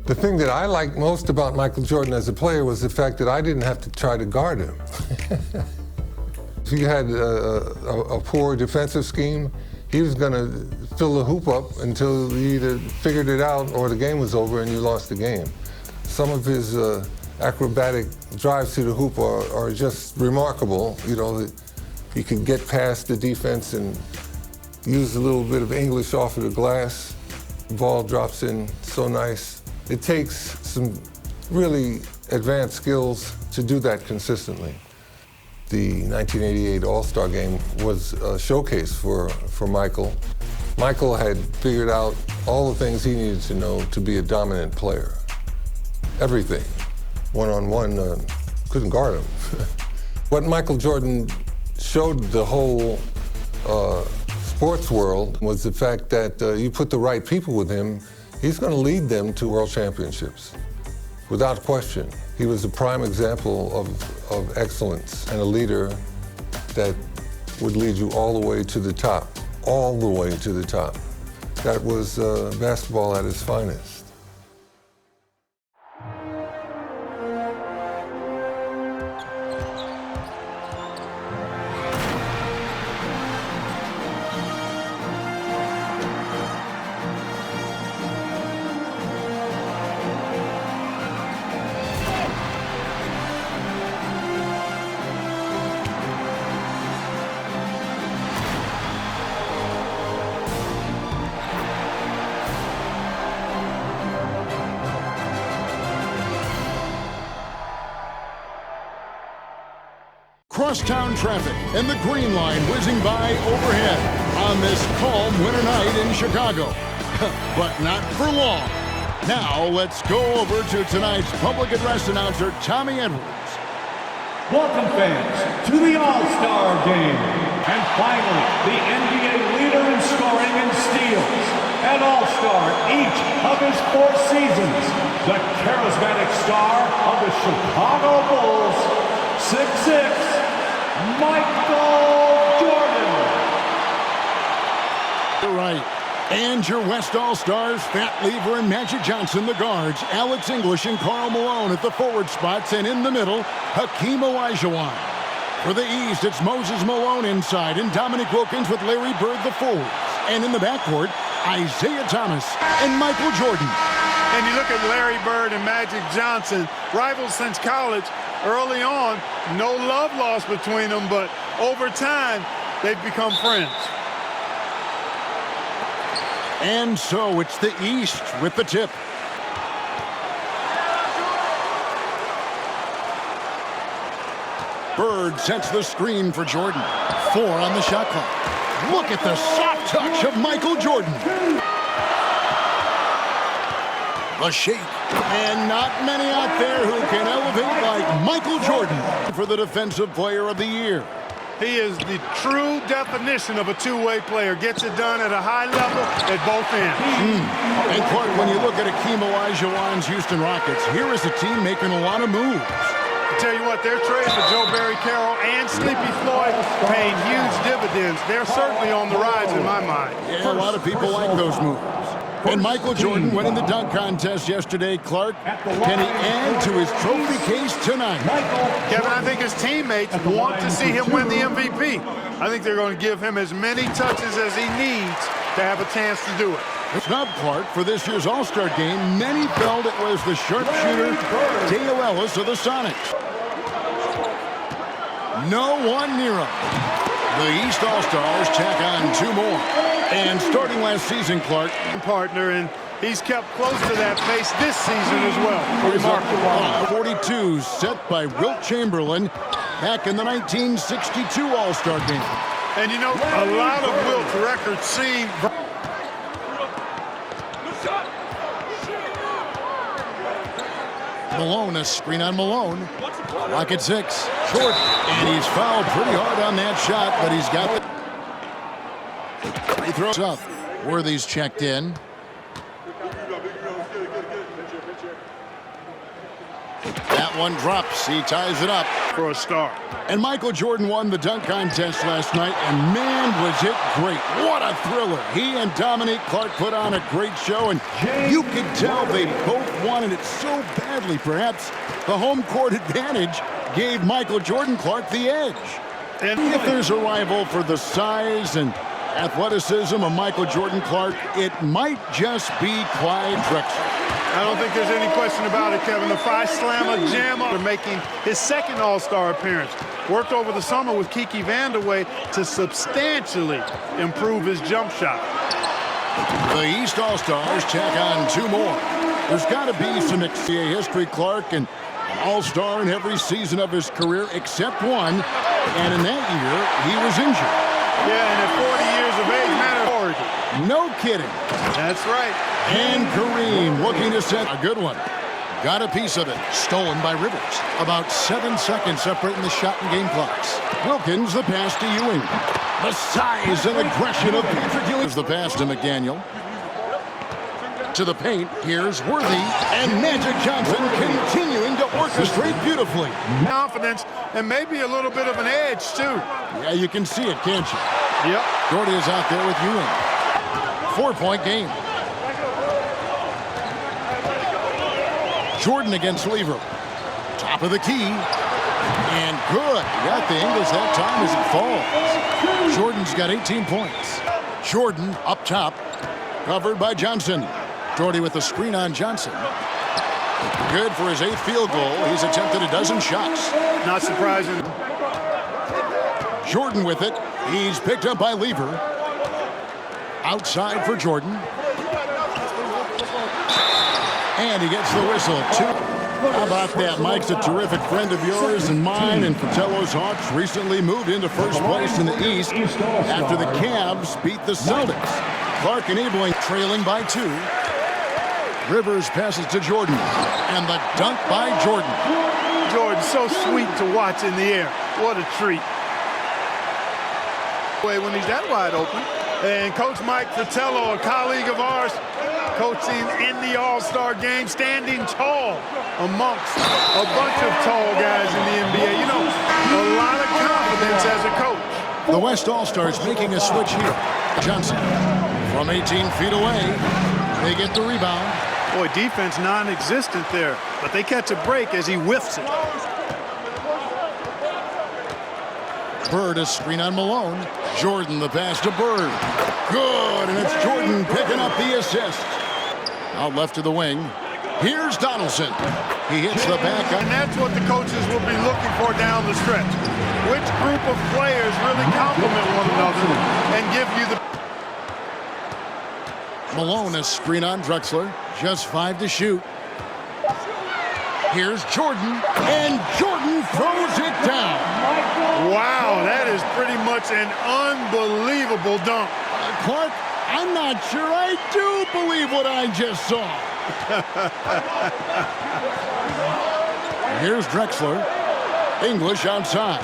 The thing that I liked most about Michael Jordan as a player was the fact that I didn't have to try to guard him. If you had a poor defensive scheme, he was going to fill the hoop up until you either figured it out or the game was over and you lost the game. Some of his acrobatic drives to the hoop are just remarkable. You know, he could get past the defense and use a little bit of English off of the glass. The ball drops in so nice. It takes some really advanced skills to do that consistently. The 1988 All-Star Game was a showcase for Michael. Michael had figured out all the things he needed to know to be a dominant player. Everything. One-on-one, couldn't guard him. What Michael Jordan showed the whole sports world was the fact that you put the right people with him, he's going to lead them to world championships, without question. He was a prime example of excellence and a leader that would lead you all the way to the top, all the way to the top. That was basketball at its finest. Crosstown traffic and the green line whizzing by overhead on this calm winter night in Chicago. But not for long. Now let's go over to tonight's public address announcer, Tommy Edwards. Welcome, fans, to the All-Star Game. And finally, the NBA leader in scoring and steals. An All-Star each of his 4 seasons. The charismatic star of the Chicago Bulls, 6'6", Michael Jordan. You're right. And your West All-Stars, Fat Lever and Magic Johnson, the guards, Alex English and Karl Malone at the forward spots, and in the middle, Hakeem Olajuwon. For the East, it's Moses Malone inside and Dominique Wilkins with Larry Bird, the forwards. And in the backcourt, Isaiah Thomas and Michael Jordan. And you look at Larry Bird and Magic Johnson, rivals since college. Early on, no love lost between them, but over time, they've become friends. And so it's the East with the tip. Bird sets the screen for Jordan. 4 on the shot clock. Look at the soft touch of Michael Jordan. A shake. And not many out there who can elevate like Michael Jordan for the Defensive Player of the Year. He is the true definition of a two-way player. Gets it done at a high level at both ends. And Clark, when you look at Hakeem Olajuwon's Houston Rockets, here is a team making a lot of moves. I tell you what, their trade for Joe Barry Carroll and Sleepy Floyd paying huge dividends. They're certainly on the rise in my mind. Yeah, a lot of people like those moves. And Michael Jordan winning the dunk contest yesterday. Clark, can he add to his trophy case tonight? Kevin, I think his teammates want to see him win the MVP. I think they're going to give him as many touches as he needs to have a chance to do it. Snub Clark for this year's All-Star Game. Many felt it was the sharpshooter Dale Ellis of the Sonics. No one near him. The East All-Stars tack on 2 more. And starting last season, Clark. Partner, and he's kept close to that pace this season as well. Remarkable. 42 set by Wilt Chamberlain back in the 1962 All-Star Game. And you know, a lot of Wilt's records seem... Malone, a screen on Malone. Clock at 6. Short. And he's fouled pretty hard on that shot, but he's got the... He throws up. Worthy's checked in. That one drops. He ties it up For a start. And Michael Jordan won the dunk contest last night, and man, was it great. What a thriller. He and Dominique Clark put on a great show, and you could tell they both wanted it so badly. Perhaps the home court advantage gave Michael Jordan Clark the edge. And if there's a rival for the size and athleticism of Michael Jordan Clark, it might just be Clyde Drexler. I don't think there's any question about it, Kevin. The Phi Slammer Jammer making his second All-Star appearance. Worked over the summer with Kiki Vandeweghe to substantially improve his jump shot. The East All-Stars tack on 2 more. There's got to be some XCA history. Clark and an All-Star in every season of his career except one. And in that year, he was injured. Yeah, and at 40 years of age, man, no kidding. that's right. And Kareem looking to set a good one. Got a piece of it. Stolen by Rivers. About 7 seconds separating the shot and game clocks. Wilkins the pass to Ewing. The size and aggression of Patrick Ewing. The pass to McDaniel. To the paint. Here's Worthy. And Magic Johnson continuing to orchestrate beautifully. Confidence and maybe a little bit of an edge, too. Yeah, you can see it, can't you? Yep. Doherty is out there with Ewing. 4-point game. Jordan against Lever. Top of the key. And good. He got the English that time as it falls. Jordan's got 18 points. Jordan up top. Covered by Johnson. Doherty with the screen on Johnson. Good for his 8th field goal. He's attempted a dozen shots. Not surprising. Jordan with it. He's picked up by Lever. Outside for Jordan. And he gets the whistle. How about that? Mike's a terrific friend of yours and mine, and Fratello's Hawks recently moved into first place in the East after the Cavs beat the Celtics. Clark enabling, trailing by 2. Rivers passes to Jordan. And the dunk by Jordan. Jordan, so sweet to watch in the air. What a treat. When he's that wide open. And Coach Mike Fratello, a colleague of ours, coaching in the All-Star game, standing tall amongst a bunch of tall guys in the NBA. You know, a lot of confidence as a coach. The West All-Stars making a switch here. Johnson from 18 feet away. They get the rebound. Boy, defense non-existent there, but they catch a break as he whiffs it. Bird a screen on Malone. Jordan the pass to Bird. Good, and it's Jordan picking up the assist. Out left to the wing. Here's Donaldson. He hits the back. And that's what the coaches will be looking for down the stretch. Which group of players really complement one another and give you the... Malone a screen on Drexler. Just 5 to shoot. Here's Jordan, and Jordan throws it down. Wow, that is pretty much an unbelievable dunk. Clark, I'm not sure I do believe what I just saw. Here's Drexler. English outside.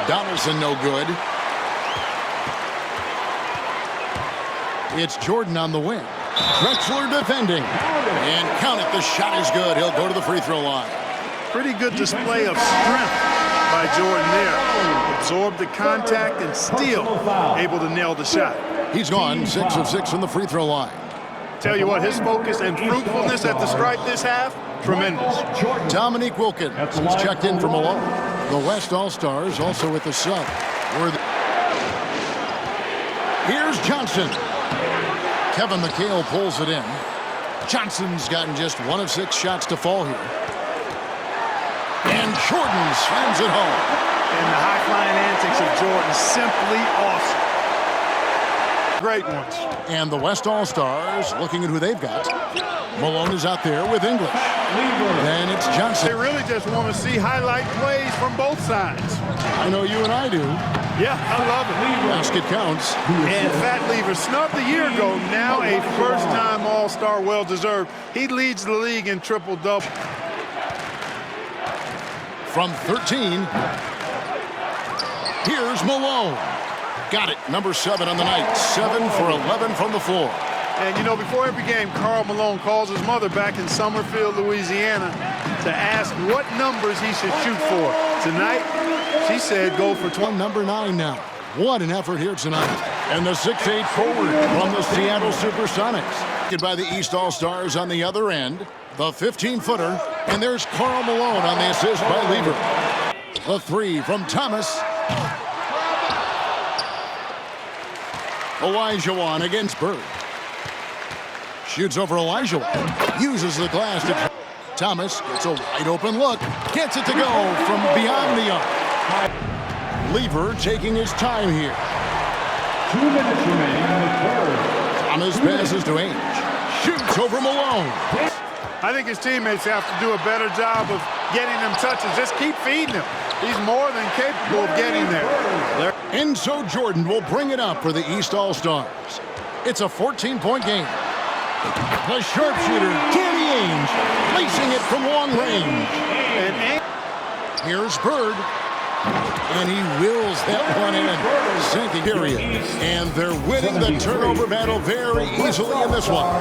Donaldson no good. It's Jordan on the wing. Drexler defending. And count it, the shot is good. He'll go to the free throw line. Pretty good display of strength by Jordan there. Absorbed the contact and still able to nail the shot. He's gone 6 of 6 from the free throw line. Tell you what, his focus and fruitfulness at the stripe this half, tremendous. Dominique Wilkins is checked in for Malone. The West All-Stars also with the sub. Here's Johnson. Kevin McHale pulls it in. Johnson's gotten just 1 of 6 shots to fall here. And Jordan slams it home. And the high-flying antics of Jordan, simply awesome. Great ones. And the West All-Stars looking at who they've got. Malone is out there with English. And it's Johnson. They really just want to see highlight plays from both sides. I know you and I do. Yeah, I love it. Basket counts. And Fat Lever snubbed a year ago, now a first-time All-Star, well-deserved. He leads the league in triple-double. From 13, here's Malone. Got it, number 7 on the night. 7 for 11 from the floor. And, you know, before every game, Karl Malone calls his mother back in Summerfield, Louisiana, to ask what numbers he should shoot for. Tonight, she said go for 12. Number 9 now. What an effort here tonight. And the 6'8" forward from the Seattle Supersonics. By the East All-Stars on the other end. The 15-footer. And there's Karl Malone on the assist by Lever. The 3 from Thomas. Olajuwon against Bird. Shoots over Olajuwon. Uses the glass to... Thomas gets a wide open look. Gets it to go from beyond the arc. Lever taking his time here. 2 minutes remaining in the third. Thomas passes to Ainge. Shoots over Malone. I think his teammates have to do a better job of getting them touches. Just keep feeding him. He's more than capable of getting there. And so Jordan will bring it up for the East All-Stars. It's a 14-point game. The sharpshooter, Danny Ainge, placing it from long range. And here's Bird. And he wills that one in. Sinking period. And they're winning the turnover battle very easily in this one.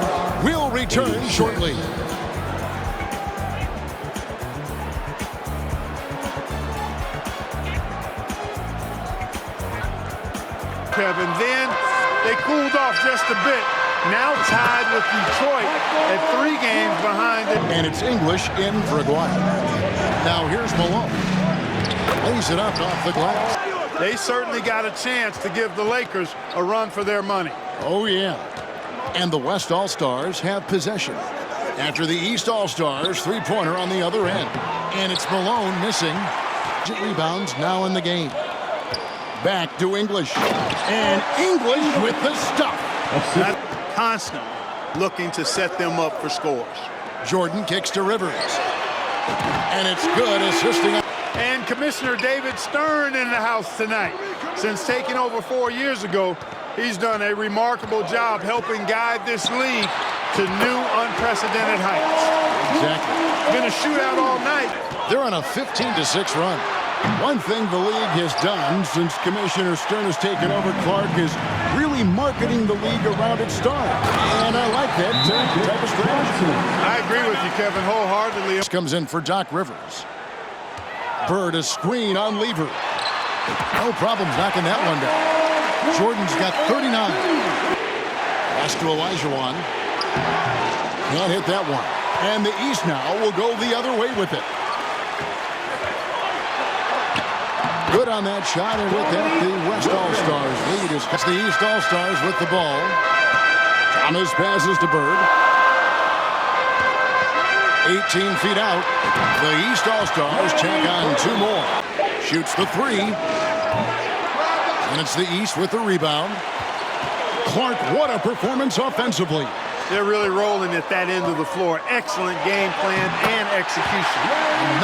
We'll return shortly. Kevin, then they cooled off just a bit. Now tied with Detroit at 3 games behind it. And it's English in for Aguirre. Now here's Malone. Lays it up off the glass. They certainly got a chance to give the Lakers a run for their money. Oh, yeah. And the West All-Stars have possession. After the East All-Stars, 3-pointer on the other end. And it's Malone missing. Rebounds now in the game. Back to English. And English with the stuff. Constantly looking to set them up for scores. Jordan kicks to Rivers. And it's good, assisting. And Commissioner David Stern in the house tonight. Since taking over 4 years ago, he's done a remarkable job helping guide this league to new unprecedented heights. Exactly. It's been a shootout all night. They're on a 15-6 run. One thing the league has done since Commissioner Stern has taken over, Clark, is really marketing the league around its stars. And I like that type of strategy. I agree with you, Kevin, wholeheartedly. This comes in for Doc Rivers. Bird a screen on Lever. No problems knocking that one down. Jordan's got 39. Pass to Olajuwon. Can't hit that one. And the East now will go the other way with it. Good on that shot, and with that, the West All-Stars lead is the East All-Stars with the ball. Thomas passes to Bird. 18 feet out. The East All-Stars take on 2 more. Shoots the 3. And it's the East with the rebound. Clark, what a performance offensively. They're really rolling at that end of the floor. Excellent game plan and execution.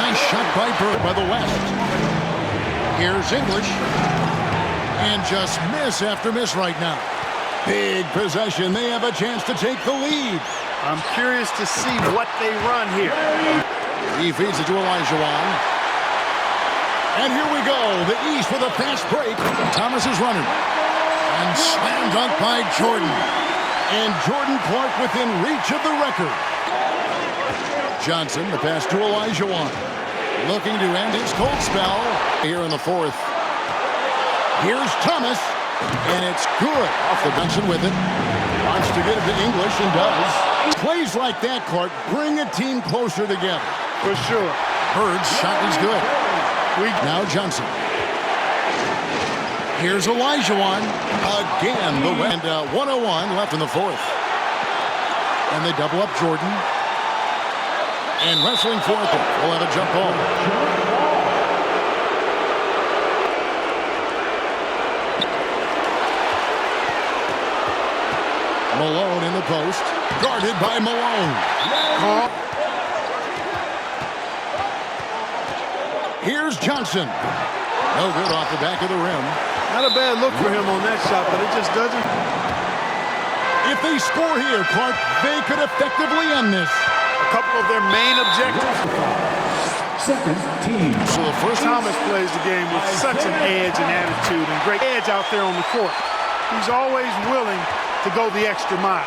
Nice shot by Bird by the West. Here's English. And just miss after miss right now. Big possession. They have a chance to take the lead. I'm curious to see what they run here. He feeds it to Olajuwon. And here we go. The East with a fast break. Thomas is running. And slam dunk by Jordan. And Jordan Clark within reach of the record. Johnson, the pass to Olajuwon. Looking to end his cold spell here in the 4th. Here's Thomas. And it's good. Off the bench with it. Wants to get it to English and does. Plays like that, Clark, bring a team closer together. For sure. Bird's shot is good. Now Johnson. Here's Olajuwon. Again, the wind. 101 left in the 4th. And they double up Jordan. And wrestling for it. We'll have a jump ball. Malone in the post. Guarded by Malone. Here's Johnson. No good off the back of the rim. Not a bad look for him on that shot, but it just doesn't. If they score here, Clark, they could effectively end this. A couple of their main objectives. Second team. So the first Thomas plays the game with such an edge and attitude and great edge out there on the court. he's always willing to go the extra mile.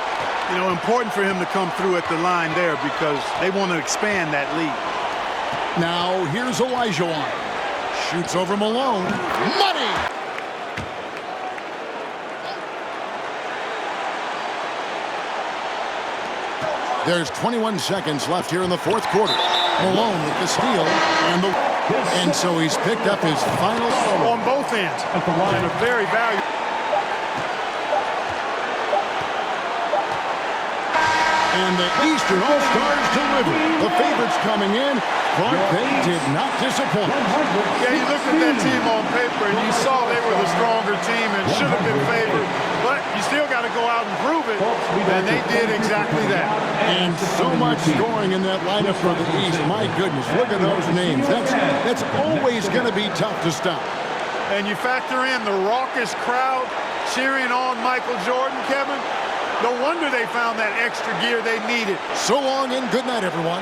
You know, important for him to come through at the line there because they want to expand that lead. Now here's Olajuwon. Shoots over Malone. Money! There's 21 seconds left here in the fourth quarter. Malone with the steal and so he's picked up his final on both ends. At the line. And a very valuable. And the Eastern All-Stars deliver. The favorites coming in. Clark, they did not disappoint. Yeah, you looked at that team on paper and you saw they were the stronger team and should have been favored. But you still got to go out and prove it. And they did exactly that. And so much scoring in that lineup for the East. My goodness, look at those names. That's always going to be tough to stop. And you factor in the raucous crowd cheering on Michael Jordan, Kevin. No wonder they found that extra gear they needed. So long and good night, everyone.